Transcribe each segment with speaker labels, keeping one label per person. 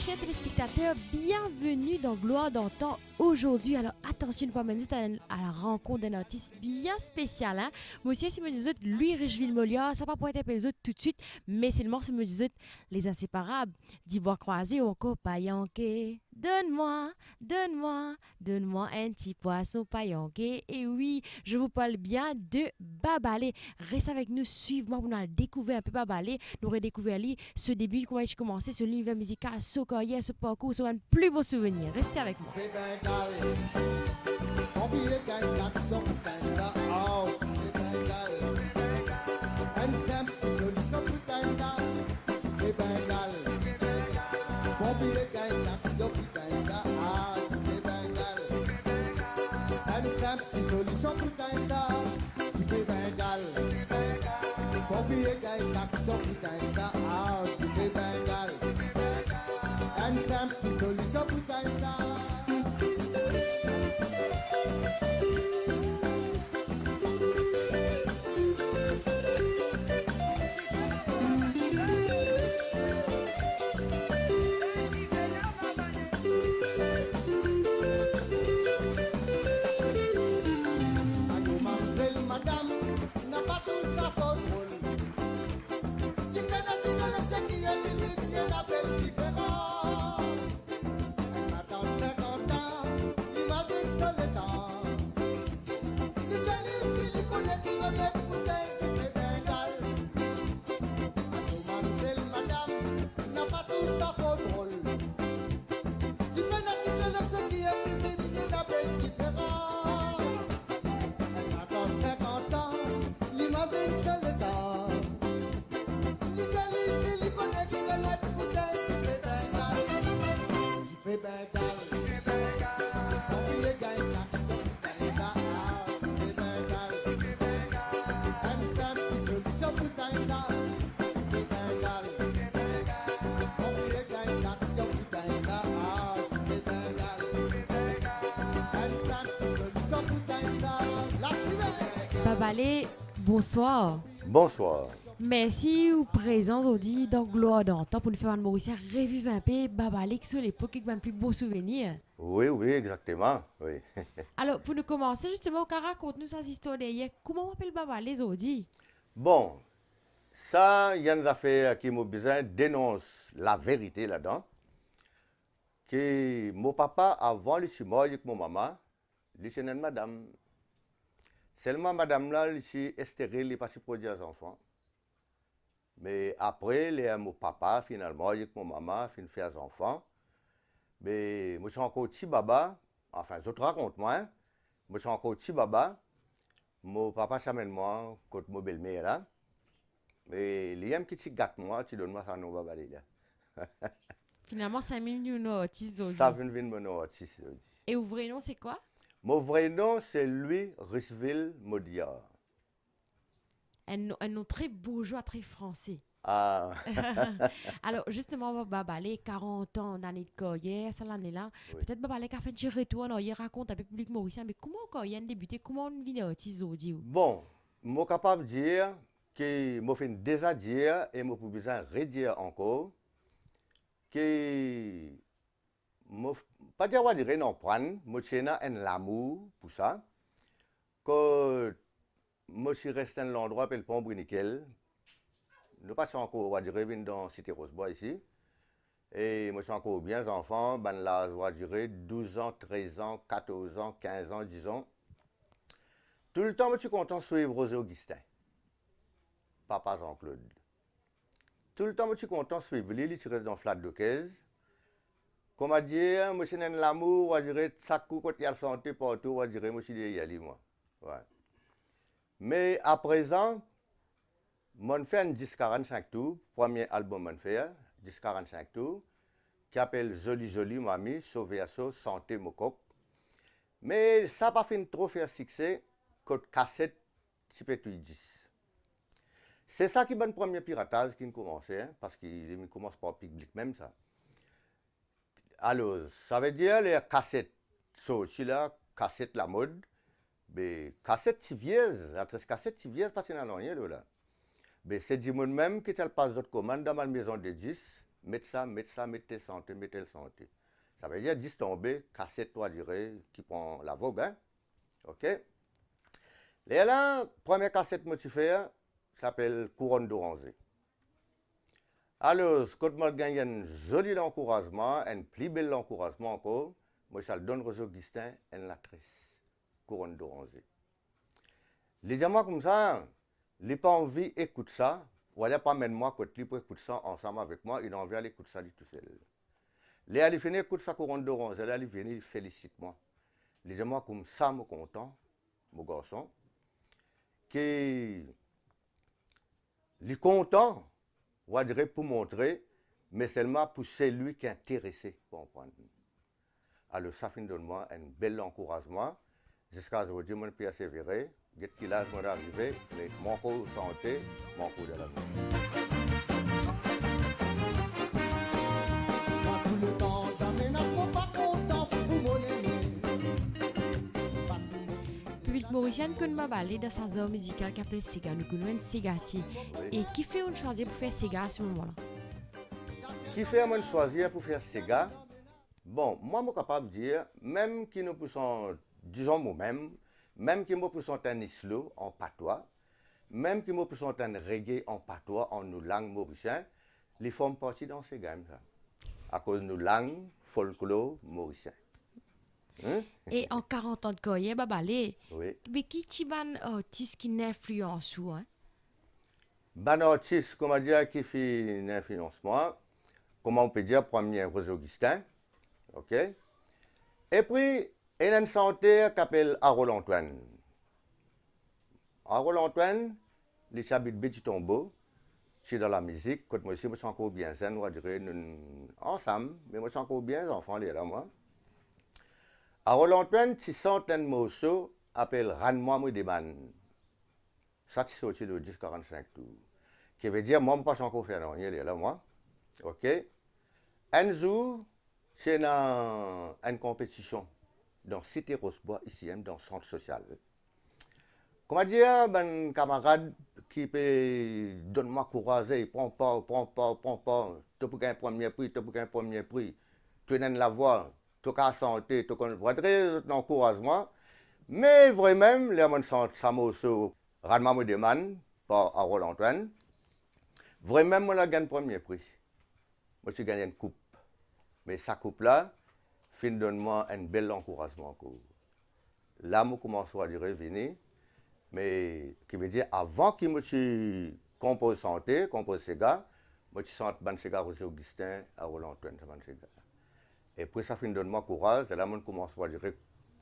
Speaker 1: chers téléspectateurs, bienvenue dans Gloire d'antan aujourd'hui. Alors attention, nous parlons à la rencontre d'un artiste bien spécial. Hein? Moi aussi, si me disais lui, Richeville Molière, ça va pas être appelé les autres tout de suite, mais c'est le morceau me disait les inséparables, d'Ivoire croisé ou encore payanké. Donne-moi, donne-moi, donne-moi un petit poisson payanké. Et oui, je vous parle bien de Babalé. Reste avec nous, suivez-moi pour nous découvrir un peu Babalé. Nous redécouvrir ce début, comment j'ai commencé, ce l'univers musical, ce carrière, ce parcours, ce un plus beau souvenir. Restez avec moi. Babalé, bonsoir.
Speaker 2: Bonsoir.
Speaker 1: Merci ou présence aujourd'hui dans Gloire d'antan pour nous faire un Mauricien revivre un peu Babalé sur l'époque qui un plus beau souvenir.
Speaker 2: Oui, oui, exactement. Oui.
Speaker 1: Alors, pour nous commencer, justement, raconte-nous cette histoire d'hier. Comment on appelle Babalé aujourd'hui?
Speaker 2: Bon, ça, il y a une affaire qui m'a besoin dénonce la vérité là-dedans. Que mon papa, avant le mort avec mon maman, il était une madame. Seulement madame là, il est stérile, il n'est pas si produit aux enfants. Mais après, mon papa, finalement, avec mon maman, il fait des enfants. Mais moi, je suis encore petit baba. Enfin, je te raconte moi. Hein. Moi, je suis encore petit baba. Mon papa s'amène moi, contre mon belle-mère là. Mais il y a un petit gâte moi, tu donnes moi ça non baba là.
Speaker 1: Finalement, 5 minutes, nous, artiste
Speaker 2: Ça vient de mon artiste.
Speaker 1: Et au vrai nom, c'est quoi?
Speaker 2: Mon vrai nom, c'est Louis Richeville Molière.
Speaker 1: Un nom très bourgeois, très français.
Speaker 2: Ah.
Speaker 1: Alors, justement, Babalé, 40 ans d'année de carrière, ça l'année là.
Speaker 2: Oui.
Speaker 1: Peut-être Babalé a fait un petit retour, il raconte un peu public mauricien, mais comment carrière a débuté, comment on vit artiste aujourd'hui?
Speaker 2: Bon, je suis capable de dire que je fais déjà dire et je peux besoin de redire encore que pas dire que je non prendre, je suis un l'amour pour ça. Que je suis resté dans l'endroit appelé Pont Bruniquel. Nous passons encore, on va dire, dans Cité Rosebois ici. Et moi, je suis encore bien enfant, ben là, on va dire 12 ans, 13 ans, 14 ans, 15 ans, 10 ans. Tout le temps, je suis content de suivre Rosé Augustin, papa Jean-Claude. Tout le temps, je suis content de suivre lui, il reste dans Flat de 15. Comment dire, moi, je suis l'amour, on va dire, chaque coup, quand il y a la santé partout, on va dire, moi, je suis derrière moi. Ouais. Mais à présent, je fais un 10-45 tours, premier album, je fais 10-45 tours, qui s'appelle Joli Joli Mamie, Sauvé à Sauve, Santé Mococ. Mais ça n'a pas fait trop faire succès, que cassette, petit peu 10. C'est ça qui est le premier piratage qui a commencé, hein, parce qu'il commence par le public même ça. Alors, ça veut dire les cassettes, sorties là, cassettes la mode, mais cassettes si vieilles, entre cassettes si vieilles, parce qu'il n'y a rien là. Mais c'est du monde même qui te passe d'autres commandes dans ma maison de 10, mettre tes santé, mettre telle santé. Ça veut dire 10 tomber, casser toi, dirais, qui prend la vogue, hein. OK? Et là, première cassette que tu fais, s'appelle Couronne d'Oranger. Alors, quand je gagne un joli encouragement, un plus bel encouragement encore, moi, je le donne aux Augustins et l'actrice, Couronne d'Oranger. Les gens comme ça, ils n'ont pas envie d'écouter ça, ou alors pas même moi, quand ils écoutent ça ensemble avec moi, ils ont envie d'écouter ça tout seul. Les gens qui écoutent ça, Couronne d'Oranger, ils viennent, ils félicitent moi. Les gens comme ça, je suis content, mon garçon, qui est content, on dirait pour montrer, mais seulement pour celui qui est intéressé pour comprendre. Alors, ça fait de moi un bel encouragement. Jusqu'à aujourd'hui, je peux persévérer. Dès qu'il a arrivé, mais mon corps santé, mon corps de la vie.
Speaker 1: Public mauricien qu'on m'a parlé de sa zone musicale qui s'appelle Sega. Nous connaissons Segati. Et qui fait une choisir pour faire Sega à ce moment-là?
Speaker 2: Qui fait un choisir pour faire Sega? Bon, moi, je suis capable de dire, même qui nous poussons, disons moi-même, même qui nous poussons un islo en patois, même qui nous poussons un reggae en patois, en nos langues mauriciennes, les font partie dans ces gammes, ça. À cause de nos langues folklore mauriciennes. Hein?
Speaker 1: Et en 40 ans de carrière, babalé.
Speaker 2: Oui.
Speaker 1: Mais qui est un artiste qui n'influence ou hein?
Speaker 2: Ban artiste, comment dire, qui fait une influence moi, comment on peut dire, premier Rose Augustin, ok? Et puis, il y a une chanteur qui s'appelle Harold Antoine. Harold Antoine, il habite Petit Tombeau, c'est dans la musique, quand moi aussi, je suis encore bien zen, on va dire, ensemble, mais moi je suis encore bien enfant, là, moi. Harold Antoine, tu sens un morceau, appelle Ranne-moi Moudeman. Ça, c'est sorti de 10-45 tours. Qui veut dire, moi, je ne peux pas encore faire rien, là, moi. OK? Un jour, c'est dans une compétition dans Cité Rosebois, ici, dans le centre social. Comment dire, un camarade qui peut donner-moi courage, il prend pas. Tu peux gagner un premier prix, tu peux gagner un premier prix. Tu donnes la voix, tu as la santé, tu as très encouragement. Mais vraiment, les gens qui sont Ranma Modeman, par Harold Antoine, vraiment, moi, j'ai gagné le premier prix. Moi, j'ai gagné une coupe. Mais sa coupe-là, fin donne-moi un bel encouragement. Là, je commence à dire venir. Mais, qui veut dire, avant que je me compose santé, compose Sega, moi, je sens ban Sega aux Augustin, Harold Antoine, ban Sega. Et puis, ça fin donne-moi courage. Et là, je commence à dire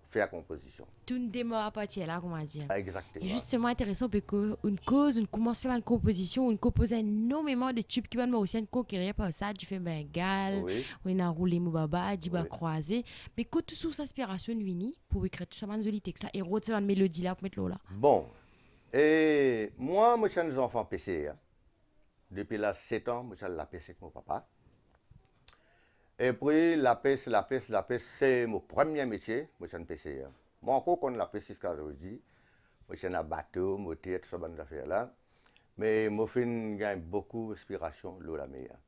Speaker 2: faire composition.
Speaker 1: Tout ne démarre à partir là, comment dire.
Speaker 2: Exactement.
Speaker 1: Et justement intéressant parce qu'une cause, on commence à faire une composition, on compose énormément de tubes qui vont mauriciennes conquérir par ça, du fait bengal,
Speaker 2: Oui.
Speaker 1: on a roulé Moubaba, du bas
Speaker 2: Oui.
Speaker 1: croisé. Mais quand tout sous inspiration vini pour écrire tout ça, man joli texte, et roter une mélodie là pour mettre l'eau là.
Speaker 2: Bon. Et moi, je suis un enfant PC. Hein. Depuis là 7 ans, je suis la PC avec mon papa. Et puis, la pêche, c'est mon premier métier. Moi, je suis un PC. Hein. Moi, encore, quand la pêche jusqu'à aujourd'hui, moi, je suis un bateau, moteur, tout ça, ces affaires-là. Mais moi, je gagne beaucoup d'inspiration, l'eau la meilleure.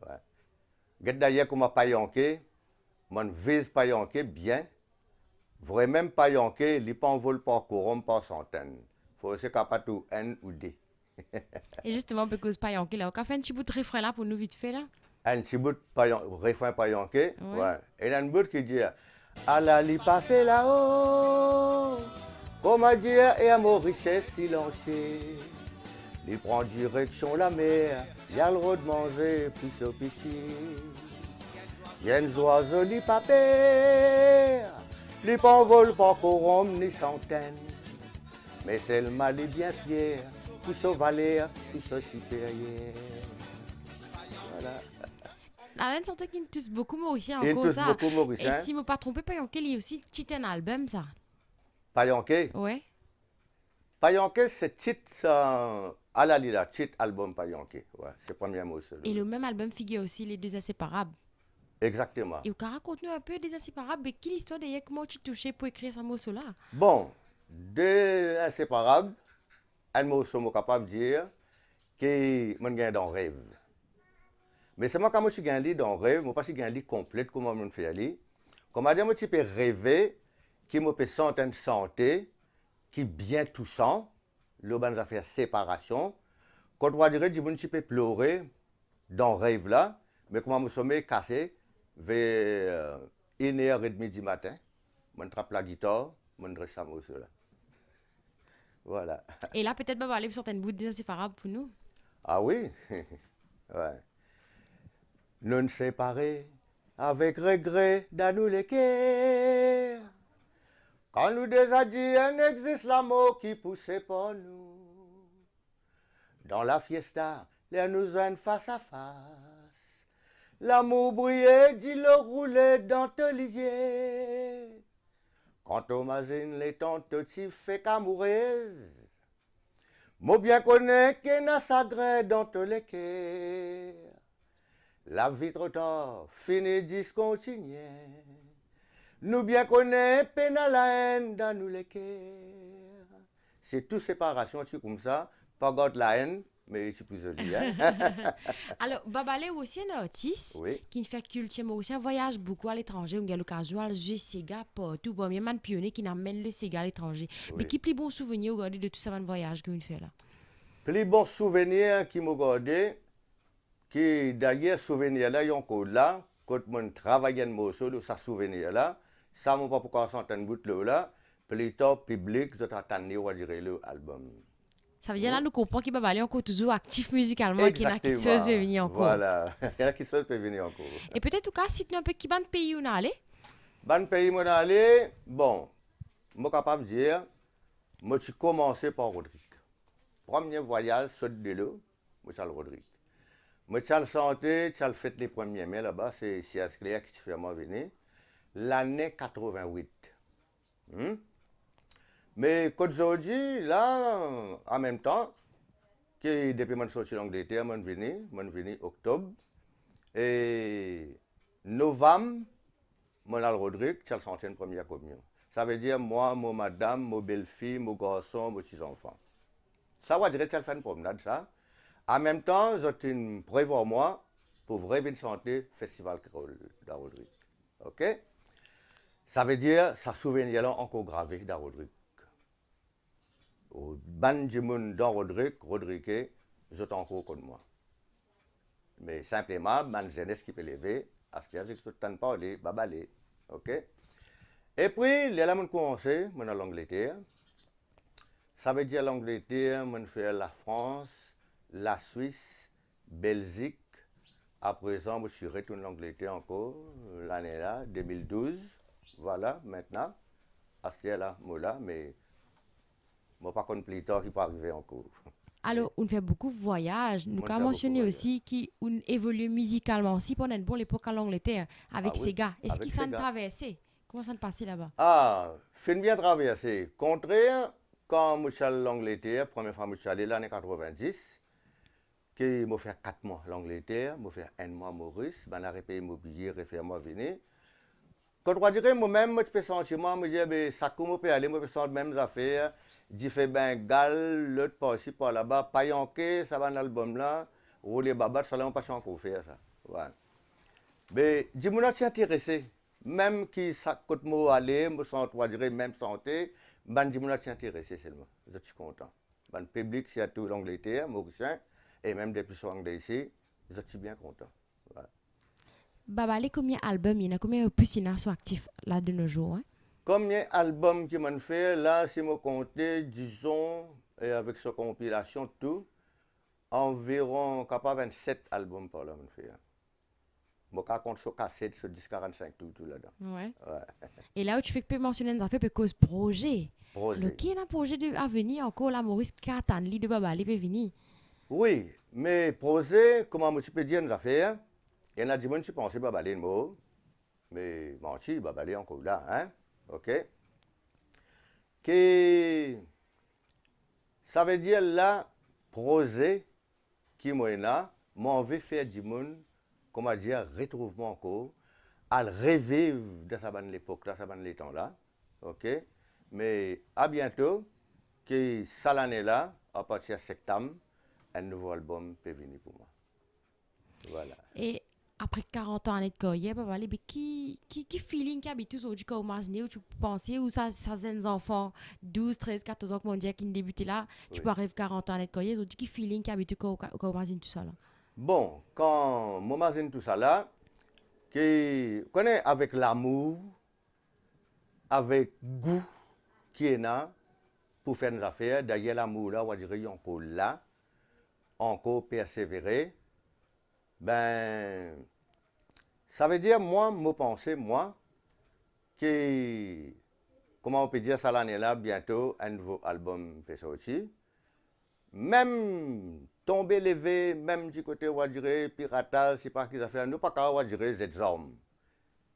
Speaker 2: Ouais. D'ailleurs, comme je pas yanké, je vise pas yanké bien. Vraiment pas yanké, il pas en vol par courant, par centaine. Il faut aussi capable tout N ou D.
Speaker 1: Et justement, parce que c'est pas yanké là, on a fait un petit bout de refrain là pour nous vite fait là.
Speaker 2: Un petit bout de refrain pas yanké.
Speaker 1: Ouais.
Speaker 2: Ouais. Et un bout qui dit Allah li passer là-haut, comment dire, et à Mauricien silencieux. Il prend direction la mer, il y a le droit de manger, plus au pitié. Il y a un oiseau li paper, li pas en vol pas courant ni centaine. Mais c'est le mal est bien fier, plus au valet, plus au supérieur. Voilà.
Speaker 1: Alain sentait qu'il touche beaucoup mauricien
Speaker 2: Il
Speaker 1: encore
Speaker 2: touche
Speaker 1: ça.
Speaker 2: beaucoup mauricien.
Speaker 1: Et si je ne me pas trompé, pas yanké, il y a aussi petit un album ça.
Speaker 2: Pas yanké.
Speaker 1: Ouais.
Speaker 2: Pas yanké, c'est titre à la lila, titre album pas yanké. Ouais, c'est le premier mot.
Speaker 1: Et le même album figure aussi les deux inséparables.
Speaker 2: Exactement.
Speaker 1: Et on raconte-nous un peu des inséparables, mais quelle histoire derrière comment tu touchais pour écrire ce morceau là?
Speaker 2: Bon, deux inséparables, un mot, je suis capable de dire que je gagne dans rêve. Mais c'est moi quand je suis gagné dans le rêve, moi pas si gagné complet comment je fais aller. Comme à dire moi tu peux rêver qui me peut sentir une santé qui bien tout sent, le ban a fait séparation. Quand on va dire tu peux pleurer dans le rêve là, mais comment mon sommeil cassé vers 1h30 du matin, je trappe la guitare, je dresse ça morceau là. Voilà.
Speaker 1: Et là, peut-être, Baba Ali, sur une bout d'inséparable pour nous.
Speaker 2: Ah oui? Ouais. Nous séparés avec regret dans nous les cœurs. Quand nous déjà dit, il existe l'amour qui poussait pour nous. Dans la fiesta, les nous joignent face à face. L'amour brillait, dit le roulait dans tes lisiers. Quand on imagine les tentatives fait qu'amoureuse, moi bien connais qu'il n'a sagret dans tous les cœurs. La vie trop tard, fini discontinuée. Nous bien connaissons peine à la haine dans nous les cœurs. C'est toute séparation, c'est comme ça. Pas garde la haine, mais c'est plus joli. Hein?
Speaker 1: Alors, Baba Ali est aussi un artiste
Speaker 2: Oui.
Speaker 1: qui fait culture mauricien, voyage beaucoup à l'étranger, on a l'occasion de jouer Sega partout. Bon, il y a un pionnier qui amène le Sega à l'étranger.
Speaker 2: Oui.
Speaker 1: Mais qui plus bon souvenir regardez de tout ça, un voyage qu'il fait là?
Speaker 2: Plus bon souvenir qui m'a gardé, qui d'ailleurs souvenir là, il y a encore là, quand on travaillait un morceau de sa souvenir là, ça m'a pas pourquoi s'entendre bout là, plus tard public, je t'attendais on va dire l'album.
Speaker 1: Ça veut dire là, nous comprenons que Baba Ali est encore toujours actif musicalement, qu'il y a quelque chose peut venir encore.
Speaker 2: Voilà, il y a quelque chose peut venir encore.
Speaker 1: Et peut-être, en tout cas, si tu as un peu qui ban pays où on a allé?
Speaker 2: Ban pays où on a allé, bon, je suis capable de dire, moi j'ai commencé par Rodrigue. Premier voyage, sur de l'eau, moi c'est Rodrigue. Moi j'ai le santé, j'ai fait les premiers mai là-bas, c'est Sias Claire qui fait moi venir, l'année 88. Mais qu'aujourd'hui, là, en même temps, que depuis que je suis sorti d'Angleterre, je suis venu octobre. Et novembre, je suis Rodrigue, j'ai le senti une première communion. Ça veut dire moi, ma madame, ma belle-fille, mon garçon, mes 6 enfants. Ça va dire que j'ai fait une promenade, ça. En même temps, j'ai prévu moi pour vrai une santé festival de Rodrigue. OK? Ça veut dire, ça souvenir là encore gravé dans Rodrigue. Au ban du monde dans Rodrigue, je suis encore contre moi. Mais simplement, ma jeunesse qui peut lever, à ce que je ne peux pas parler, babalé. OK? Et puis, là, je commencé, je suis en Angleterre. Ça veut dire l'Angleterre, je fais la France, la Suisse, Belgique. À présent, je suis retourné en Angleterre encore, l'année là, 2012. Voilà, maintenant. À ce là, moi là, mais je ne sais pas plus tard qui peut arriver encore.
Speaker 1: Alors, on fait beaucoup de voyages. Nous
Speaker 2: On
Speaker 1: avons
Speaker 2: fait
Speaker 1: mentionné
Speaker 2: beaucoup de
Speaker 1: aussi qu'on évolue musicalement aussi pendant une bonne époque à l'Angleterre avec
Speaker 2: Ah oui,
Speaker 1: Sega. Est-ce
Speaker 2: avec
Speaker 1: qu'ils s'en
Speaker 2: Sega.
Speaker 1: traversé? Comment ça se passait là-bas?
Speaker 2: Ah, fin bien traversé. Contraire, quand je suis allé en Angleterre, première fois que je suis allé l'année 90, que je fait 4 mois en Angleterre, je fait 1 mois à Maurice, je suis payé mon billet, je fait moi venir. Quand je dirais moi-même, je peux sentir moi, je dis, ça comment peut aller, je peux sentir les mêmes affaires, j'y fais Bengal, l'autre par ici, par là-bas, pas yanké, ça va dans l'album là, rouler babat, ça là, on pas encore faire ça. Voilà. Mais dis-moi, je intéressé. Même qui ça côté moi aller, me sens toi dire même santé, ben dis-moi je intéressé seulement. Je suis content. Ben public c'est tout l'Angleterre, Mauricien et même depuis son anglais ici, je suis bien content. Voilà.
Speaker 1: Baba Ali, combien d'albums il y en a? Combien de plus il y en a sont actifs là de nos jours? Hein?
Speaker 2: Combien d'albums qui m'ont fait là, si je compte, disons, et avec sa compilation tout, environ capable 27 albums par là m'ont fait. Je compte sur cassette, sur 10-45 tout là-dedans.
Speaker 1: Ouais.
Speaker 2: Ouais.
Speaker 1: Et là où tu fais que tu peux mentionner une affaire, parce cause projet.
Speaker 2: Projet.
Speaker 1: Alors, qui est un projet à venir encore là, Maurice Katanli de Baba Ali peut venir?
Speaker 2: Oui, mais projet, comment je peux dire une affaire, il y en a des gens qui pensent pas aller le mot, mais bon, si, aller encore là, hein, ok? Que ça veut dire là, projet qui moi là, moi envie de faire du monde, comment dire, retrouvement encore, à rêver de sa bonne l'époque, de sa bonne les temps là, ok? Mais à bientôt, que ça l'année là, à partir de septembre, un nouveau album peut venir pour moi. Voilà.
Speaker 1: Et après 40 ans de carrière, papa, mais qui feeling qui habite aujourd'hui quand on où tu peux penser, ou ça des enfants 12, 13, 14 ans, comme on dit, qui débutent là, tu
Speaker 2: Oui.
Speaker 1: peux arriver 40 ans de carrière, aujourd'hui, qui feeling qui habite quand on tout ça là.
Speaker 2: Bon, quand moi m'imagine tout ça là, qui connaît avec l'amour, avec goût qui est là pour faire des affaires, d'ailleurs l'amour là, on va dire encore là, encore persévérer, ben, ça veut dire moi, me penser, moi, que, comment on peut dire ça l'année là, bientôt, un nouveau album peut sortir. Même tomber levé, même du côté, on va dire, piratage, c'est pas qu'ils ont fait, nous pas qu'à, on va dire, ces hommes.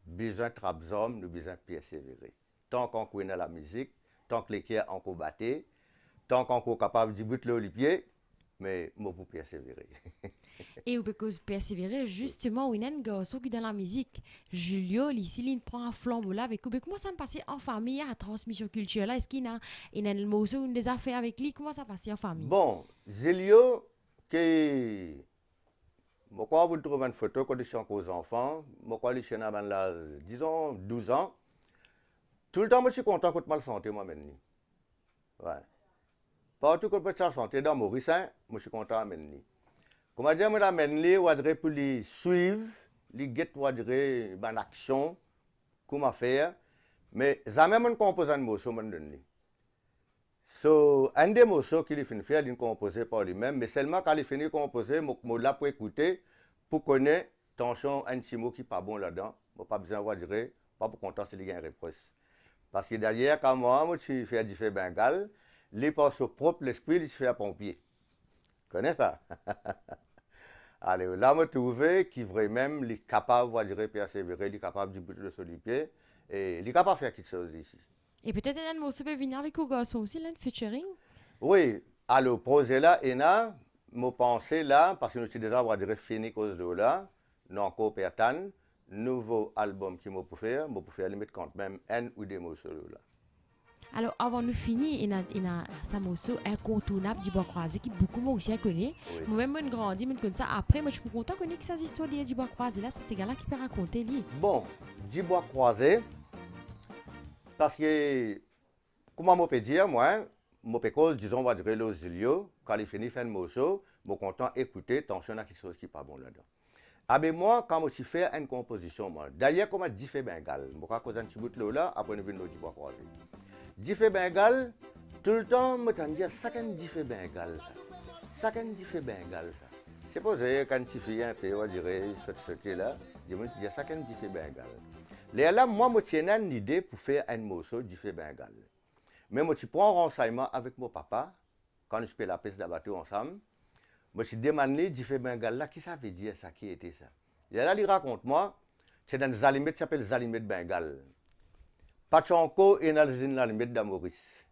Speaker 2: Besoin de hommes, nous besoin de persévérer. Tant qu'on connaît la musique, tant que les cœurs en combattent, tant qu'on est capable de but le pied, mais moi pour persévérer.
Speaker 1: Et parce persévérer, justement, il y a un garçon qui est dans la musique. Julio, ici, il prend un flambeau là avec lui. Comment ça se passe en famille, à la transmission culturelle là? Est-ce qu'il y a un morceau ou des affaires avec lui? Comment ça se passe en famille?
Speaker 2: Bon, Zélio, que moi, quand vous trouvez une photo quand je suis aux enfants, moi, quand je suis là, disons, 12 ans, tout le temps, moi, je suis content quand je mal santé, moi-même. Ouais. Partout quand je suis santé dans Maurice, moi, je suis content, moi-même. Comment dire, moi, je on va dire, pour les suivre, les guetter, on va dire, en action, comment faire, mais jamais, je compose un morceau, moi, donne. So, un des morceaux qu'il finit de faire, il composé par lui-même, mais seulement quand il finit de composer, je là pour écouter, pour connaître, attention, un petit mot qui n'est pas bon là-dedans, pas besoin de dire, pas pour content s'il y a une réponse. Parce que derrière, quand moi, je fais du fait bengal, il par son propre esprit, il se fait un pompier. Tu connais ça? Allez, là, je trouve qu'il vraiment est capable de persévérer, il est capable de bouger sur les pieds, et il est capable de faire quelque chose ici.
Speaker 1: Et peut-être un morceau peut venir avec le garçon aussi, là, un featuring.
Speaker 2: Oui, alors, projet là, et là, je pense là, parce que nous sommes déjà, on va dire, fini cause de là, nous encore pertan, nouveau album qui m'a pour faire, limite compte même un ou deux mots sur là.
Speaker 1: Alors, avant de finir, il y a un morceau incontournable d'Ibois Croisé qui beaucoup moi aussi connaît.
Speaker 2: Oui.
Speaker 1: Moi-même, je grandis, je connais ça. Après, moi, je suis content de connaître ces histoires d'Ibois Croisé. Là, c'est gars-là qui peut raconter. Lui.
Speaker 2: Bon, du bois croisé, parce que, comment je peux dire, moi, mon pécole, disons, on va dire, le Zilio, quand il finit, fait un morceau, je suis content d'écouter, attention à quelque chose qui n'est pas bon là-dedans. Ah ben moi, quand je suis fait une composition, moi, d'ailleurs, comme je dis fait bengal, je vais causer un petit bout de là, après nous venons du bois croisé. Diffé bengal, tout le temps, je me dis, ça qu'un diffé bengal, ça qu'un diffé bengal, ça. C'est posé quand tu fais un peu, on dirait, ce là, je me dis, ça qu'un diffé bengal. Là, moi, je tiens une idée pour faire un morceau diffé bengal. Mais moi, je prends un renseignement avec mon papa, quand je fais la piste de bateau ensemble, je me suis demandé, diffé bengal, là, qui ça veut dire ça, qui était ça? Et là, il raconte moi, c'est dans des alimets qui s'appellent les alimets de bengal. Pachanko et dans limite de Maurice.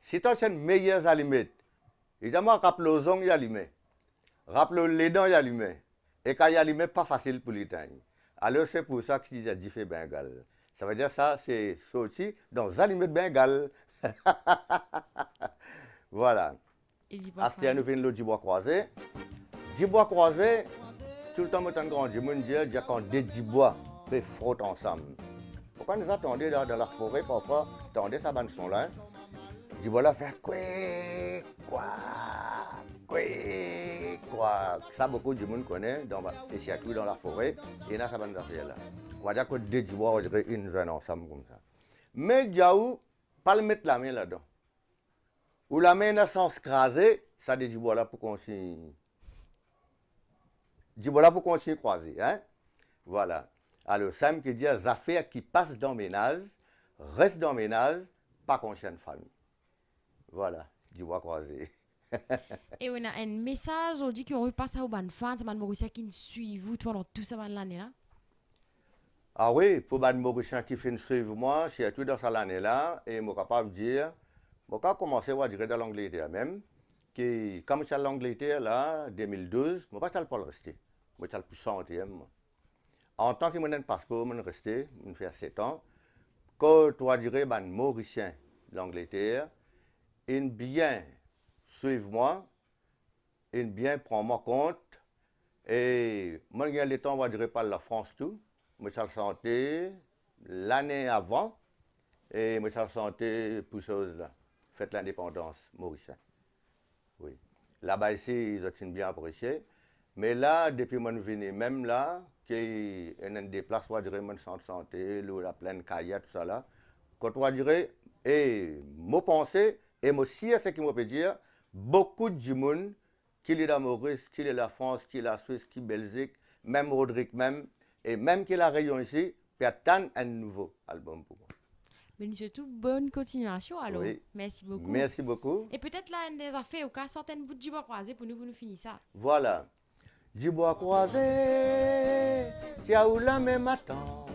Speaker 2: Si tu as les meilleurs aliments, évidemment, rappelle aux ongles, il y a l'imé. Rappelle les dents, il y a l'imé. Et quand il y a l'imé, pas facile pour les temps. Alors, c'est pour ça qu'il y a diffé bengal. Ça veut dire ça, c'est sorti dans les aliments de bengal. Voilà. Astia nous vient le du bois croisé. Du bois croisé, tout le temps, je grandi, je me dis, quand des bois peuvent frotter ensemble. Pourquoi nous attendons dans la forêt, parfois, attendez ça bande son là, du voilà faire quoi, ça beaucoup de monde connaît, et surtout dans la forêt, et là ça bande d'affaires là. On va dire que deux bois, on dirait une veine ensemble comme ça. Mais Diaou, pas le mettre la main là-dedans. Ou la main dans le sens crasé, ça des bois là pour qu'on s'y. Du bois là pour qu'on s'y croise, hein? Voilà. Alors, ça me dit les affaires qui passent dans mes nages, restent dans mes nages, pas conscient de famille. Voilà, du bois croisé.
Speaker 1: Et on a un message, on dit qu'on veut passer aux bonnes fans, c'est Maurice qui nous suit pendant tout ça l'année là.
Speaker 2: Ah oui, pour les Mauriciens qui finissent suivre moi, c'est tout dans cette année-là, et je suis capable de dire, je vais commencer à dire dans l'Angleterre même, que comme je suis à l'Angleterre là, 2012, je ne vais pas le rester. Je vais le plus centième. En tant que je un passeport, je suis resté, je fait 7 ans. Quand tu dirais les Mauriciens l'Angleterre, ils bien suivent moi, ils bien prennent moi compte, Et moi, j'ai le temps, on va dire, par la France tout. Moi, j'ai santé l'année avant. Et moi, j'ai santé pour ça, fête l'indépendance, Maurice. Oui. Là-bas, ici, ils ont bien apprécié. Mais là, depuis que je suis venu, même là, qu'il y a des places, on va dire, mon centre santé, la plaine Caillat, tout ça là, quand on va dire, et mon pensée, et moi aussi, ce qui me peut dire, beaucoup de monde, qu'il est la Maurice, qu'il est la France, qu'il est la Suisse, qu'il est Belgique, même Rodrigue même, et même qu'il est la Réunion ici, peut attendre un nouveau album pour moi.
Speaker 1: Mais surtout, bonne continuation alors.
Speaker 2: Oui.
Speaker 1: Merci beaucoup.
Speaker 2: Merci beaucoup.
Speaker 1: Et peut-être là, un des affaires, au cas sortir un bout de jibois croisé pour nous finir ça.
Speaker 2: Voilà. Du bois croisé, tiens où la même attend.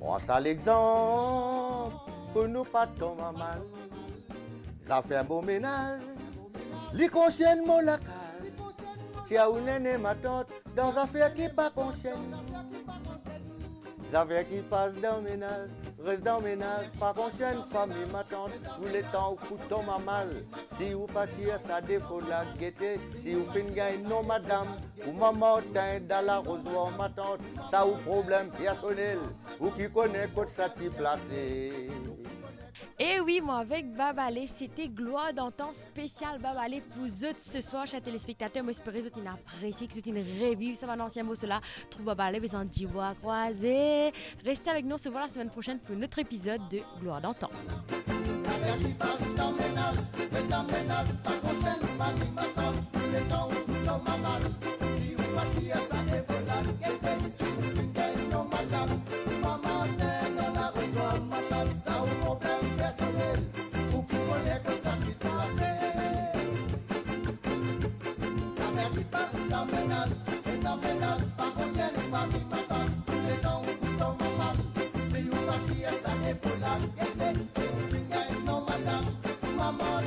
Speaker 2: Pense à l'exemple, pour nous pas tomber mal. Ça fait un beau ménage, les conscients mon la case. Tiens où néné ma tante, dans affaire qui pas consciente. Affaires qui passent dans le ménage, reste dans le ménage, pas consciente, famille ma tante, tous les temps où coup tombe à mal. Si vous partir, ça défaut la gaieté, si vous finissez non madame, ou maman teint dans la rosoir ma tante, ça ou problème personnel, ou qui connaît quoi ça t'y placé.
Speaker 1: Et oui, moi avec Babalé, c'était gloire d'antan spécial Babalé pour vous ce soir, chers téléspectateurs. Moi, j'espère que vous avez apprécié, que vous avez revu ça va ancien mot cela. Trouve Babalé, mais en dit bois croisé. Restez avec nous, on se voit la semaine prochaine pour un autre épisode de Gloire d'antan.
Speaker 3: Maman,